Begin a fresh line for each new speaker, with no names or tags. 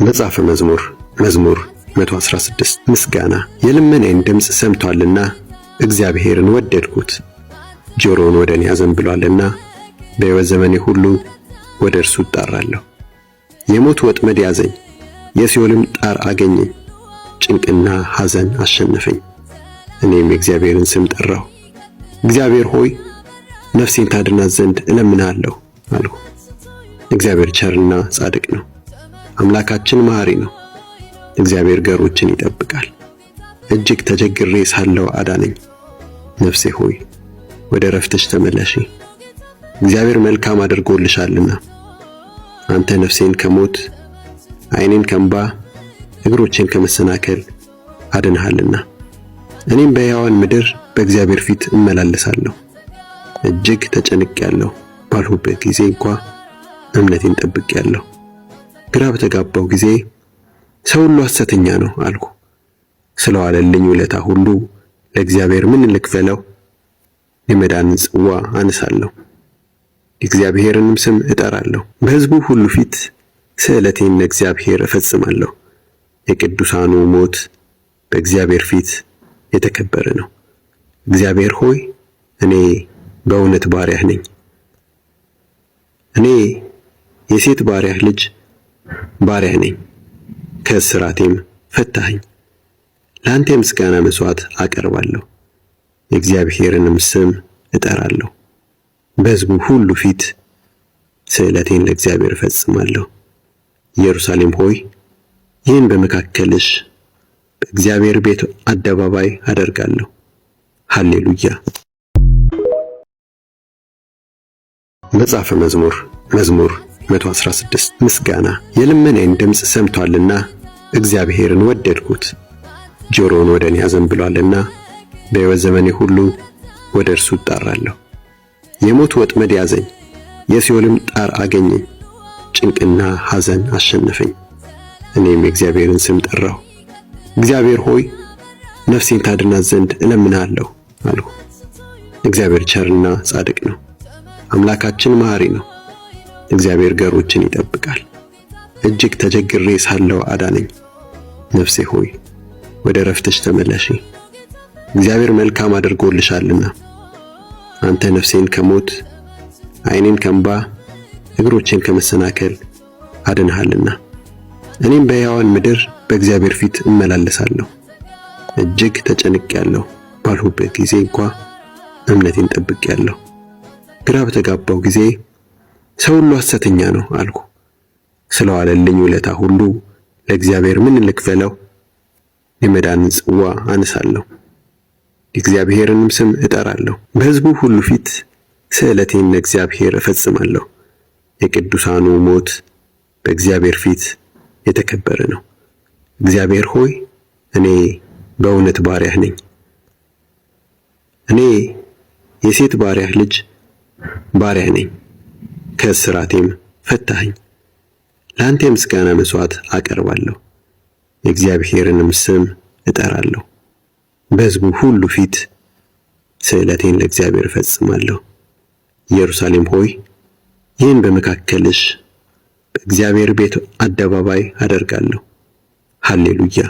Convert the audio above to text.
መጽሐፈ መዝሙር መዝሙር 116 ምስጋና። የልመናዬን ድምፅ ሰምቷልና እግዚአብሔርን ወደድኩት። ጆሮውን ወደ እኔ አዘንብሏልና በሕይወት ዘመኔ ሁሉ ወደ እርሱ እጣራለሁ። የሞት ወጥመድ ያዘኝ፣ የሲኦልም ጣር አገኘኝ። ጭንቅና ሐዘን አሸነፈኝ። እኔም የእግዚአብሔርን ስም ጠራሁ። እግዚአብሔር ሆይ ነፍሴን ታድናት ዘንድ እለምንሃለሁ አልሁ። እግዚአብሔር ቸርና ጻድቅ ነው፣ አምላካችን መሐሪ ነው። እግዚአብሔር ገሮችን ይጠብቃል። እጅግ ተቸግሬ ሳለሁ አዳነኝ። ነፍሴ ሆይ ወደ ረፍትሽ ተመለሺ፣ እግዚአብሔር መልካም አድርጎልሻልና። አንተ ነፍሴን ከሞት ዓይኔን ከእንባ እግሮቼን ከመሰናከል አድነሃልና። እኔም በሕያዋን ምድር በእግዚአብሔር ፊት እመላለሳለሁ። እጅግ ተጨንቄያለሁ ባልሁበት ጊዜ እንኳ እምነቴን ጠብቄያለሁ። ግራ በተጋባው ጊዜ ሰው ሁሉ ሐሰተኛ ነው አልኩ። ስለዋለልኝ ውለታ ሁሉ ለእግዚአብሔር ምን ልክፈለው? የመዳንን ጽዋ አነሳለሁ፣ የእግዚአብሔርንም ስም እጠራለሁ። በሕዝቡ ሁሉ ፊት ስእለቴን ለእግዚአብሔር እፈጽማለሁ። የቅዱሳኑ ሞት በእግዚአብሔር ፊት የተከበረ ነው። እግዚአብሔር ሆይ እኔ በእውነት ባሪያህ ነኝ። እኔ የሴት ባሪያህ ልጅ ባሪያህ ነኝ፣ ከእስራቴም ፈታኸኝ። ለአንተ የምስጋና መሥዋዕት አቀርባለሁ፣ የእግዚአብሔርንም ስም እጠራለሁ። በሕዝቡ ሁሉ ፊት ስእለቴን ለእግዚአብሔር እፈጽማለሁ። ኢየሩሳሌም ሆይ ይህን በመካከልሽ በእግዚአብሔር ቤት አደባባይ አደርጋለሁ። ሃሌሉያ። መጽሐፈ መዝሙር መዝሙር 116 ምስጋና። የልመናዬን ድምፅ ሰምቷልና እግዚአብሔርን ወደድኩት። ጆሮውን ወደ እኔ አዘንብሏልና በሕይወት ዘመኔ ሁሉ ወደ እርሱ እጣራለሁ። የሞት ወጥመድ ያዘኝ፣ የሲኦልም ጣር አገኘኝ። ጭንቅና ሐዘን አሸነፈኝ። እኔም የእግዚአብሔርን ስም ጠራሁ። እግዚአብሔር ሆይ ነፍሴን ታድናት ዘንድ እለምንሃለሁ አልሁ። እግዚአብሔር ቸርና ጻድቅ ነው፣ አምላካችን መሐሪ ነው። እግዚአብሔር ገሮችን ይጠብቃል። እጅግ ተቸግሬ ሳለሁ አዳነኝ። ነፍሴ ሆይ ወደ ረፍትሽ ተመለሺ፣ እግዚአብሔር መልካም አድርጎልሻልና። አንተ ነፍሴን ከሞት ዓይኔን ከእንባ እግሮቼን ከመሰናከል አድነሃልና። እኔም በሕያዋን ምድር በእግዚአብሔር ፊት እመላለሳለሁ። እጅግ ተጨንቄያለሁ ባልሁበት ጊዜ እንኳ እምነቴን ጠብቄያለሁ። ግራ በተጋባው ጊዜ ሰው ሁሉ ሐሰተኛ ነው አልኩ። ስለዋለልኝ ውለታ ሁሉ ለእግዚአብሔር ምን ልክፈለው? የመዳንን ጽዋ አነሳለሁ፣ የእግዚአብሔርንም ስም እጠራለሁ። በሕዝቡ ሁሉ ፊት ስእለቴን ለእግዚአብሔር እፈጽማለሁ። የቅዱሳኑ ሞት በእግዚአብሔር ፊት የተከበረ ነው። እግዚአብሔር ሆይ እኔ በእውነት ባሪያህ ነኝ። እኔ የሴት ባሪያህ ልጅ ባሪያህ ነኝ፣ ከእስራቴም ፈታኸኝ። ለአንተ የምስጋና መሥዋዕት አቀርባለሁ፣ የእግዚአብሔርንም ስም እጠራለሁ። በሕዝቡ ሁሉ ፊት ስእለቴን ለእግዚአብሔር እፈጽማለሁ። ኢየሩሳሌም ሆይ ይህን በመካከልሽ በእግዚአብሔር ቤት አደባባይ አደርጋለሁ። ሃሌሉያ።